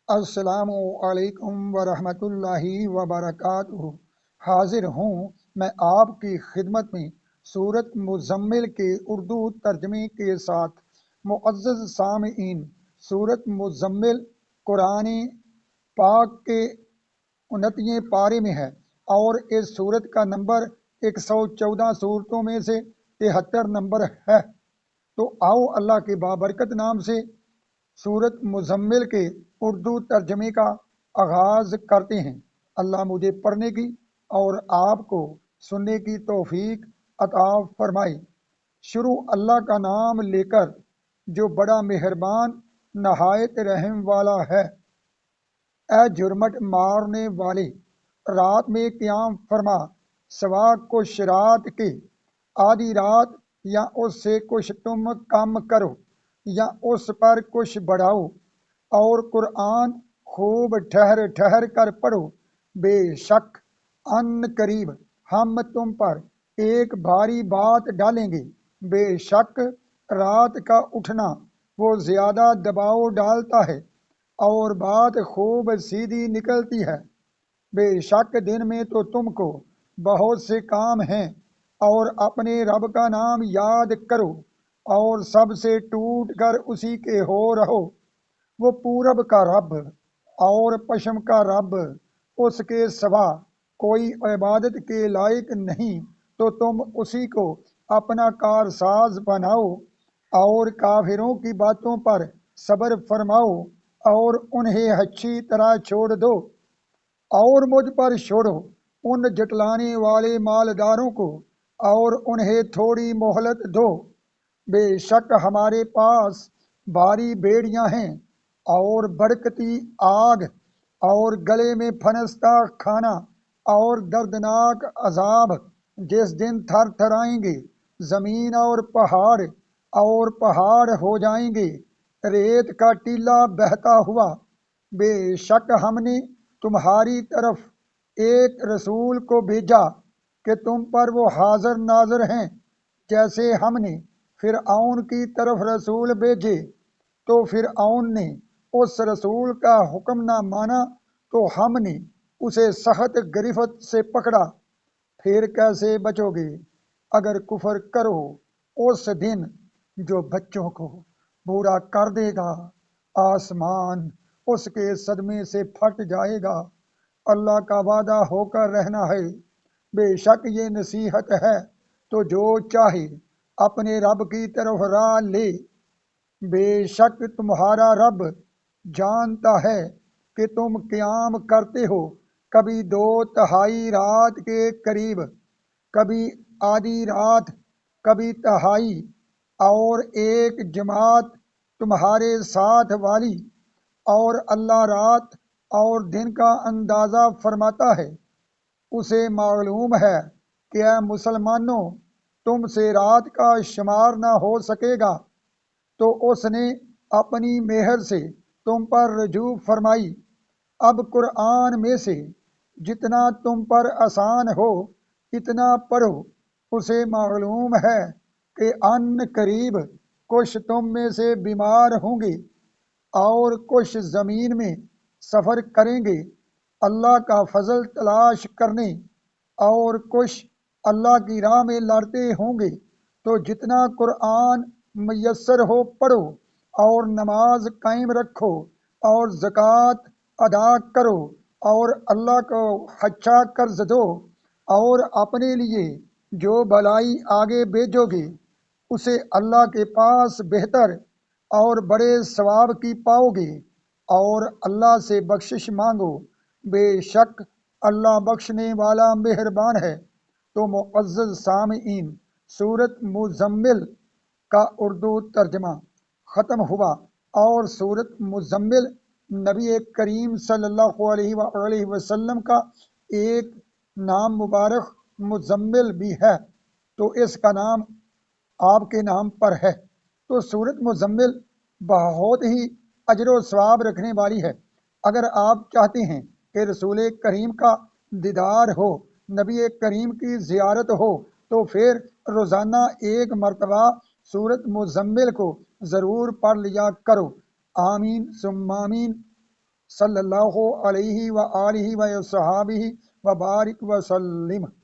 अस्सलामु अलैकुम वरहमतुल्लाहि वबरकातुहू। हाजिर हूँ मैं आपकी खिदमत में सूरत मुज़म्मिल के उर्दू तर्जमे के साथ। मुअज़्ज़ज़ सामईन, सूरत मुज़म्मिल कुरान पाक के 29वें पारे में है और इस सूरत का नंबर 114 सूरतों में से 73 नंबर है। तो आओ अल्लाह के बाबरकत नाम से सूरत मुज़म्मिल के उर्दू तर्जमे का आगाज़ करते हैं। अल्लाह मुझे पढ़ने की और आपको सुनने की तौफीक अता फरमाए। शुरू अल्लाह का नाम लेकर जो बड़ा मेहरबान नहायत रहम वाला है। ए जुर्मट मारने वाले, रात में क़याम फरमा, सवा कुछ रात के, आधी रात या उससे कुछ तुम कम करो या उस पर कुछ बढ़ाओ, और कुरान खूब ठहर ठहर कर पढ़ो। बेशक अन करीब हम तुम पर एक भारी बात डालेंगे। बेशक रात का उठना वो ज्यादा दबाव डालता है और बात खूब सीधी निकलती है। बेशक दिन में तो तुमको बहुत से काम हैं, और अपने रब का नाम याद करो और सबसे टूट कर उसी के हो रहो। वो पूरब का रब और पश्चिम का रब, उसके सिवा कोई इबादत के लायक नहीं, तो तुम उसी को अपना कारसाज बनाओ और काफिरों की बातों पर सब्र फरमाओ और उन्हें अच्छी तरह छोड़ दो, और मुझ पर छोड़ो उन जटलाने वाले मालदारों को, और उन्हें थोड़ी मोहलत दो। बेशक हमारे पास भारी बेड़ियां हैं और भड़कती आग और गले में फनसता खाना और दर्दनाक अजाब, जिस दिन थर थराएंगे जमीन और पहाड़ हो जाएंगे रेत का टीला बहता हुआ। बेशक हमने तुम्हारी तरफ एक रसूल को भेजा कि तुम पर वो हाजिर नाजिर हैं, जैसे हमने फिरऔन की तरफ रसूल भेजे। तो फिरऔन ने उस रसूल का हुक्म ना माना, तो हमने उसे सख्त गिरफ्त से पकड़ा। फिर कैसे बचोगे अगर कुफर करो उस दिन जो बच्चों को बुरा कर देगा। आसमान उसके सदमे से फट जाएगा। अल्लाह का वादा होकर रहना है। बेशक ये नसीहत है, तो जो चाहे अपने रब की तरफ राह ले। बेशक तुम्हारा रब जानता है कि तुम क़याम करते हो, कभी दो तिहाई रात के करीब, कभी आधी रात, कभी तिहाई, और एक जमात तुम्हारे साथ वाली। और अल्लाह रात और दिन का अंदाज़ा फरमाता है। उसे मालूम है कि ऐ मुसलमानों, तुमसे रात का शुमार न हो सकेगा, तो उसने अपनी मेहर से तुम पर रजू फरमाई। अब कुरान में से जितना तुम पर आसान हो इतना पढ़ो। उसे मालूम है कि अन करीब कुछ तुम में से बीमार होंगे और कुछ ज़मीन में सफ़र करेंगे अल्लाह का फजल तलाश करने, और कुछ अल्लाह की राह में लड़ते होंगे। तो जितना कुरान मयस्सर हो पढ़ो, और नमाज कायम रखो, और ज़कात अदा करो, और अल्लाह को अच्छा कर्ज दो, और अपने लिए जो भलाई आगे भेजोगे उसे अल्लाह के पास बेहतर और बड़े सवाब की पाओगे, और अल्लाह से बख्शिश मांगो। बेशक अल्लाह बख्शने वाला मेहरबान है। तो मुअज़्ज़ज़ सामईन, सूरत मुज़म्मिल का उर्दू तर्जमा ख़त्म हुआ, और सूरत मुज़म्मिल नबी करीम सल्लल्लाहु अलैहि वसल्लम का एक नाम मुबारक मुज़म्मिल भी है, तो इसका नाम आपके नाम पर है। तो सूरत मुज़म्मिल बहुत ही अजर व सवाब रखने वाली है। अगर आप चाहते हैं कि रसूल करीम का दीदार हो, नबी करीम की ज़ियारत हो, तो फिर रोज़ाना एक मरतबा सूरत मुज़म्मिल को ज़रूर पढ़ लिया करो। आमीन सुम्मा आमीन। صلی اللہ علیہ وآلہ وصحابہ وبارک وسلم۔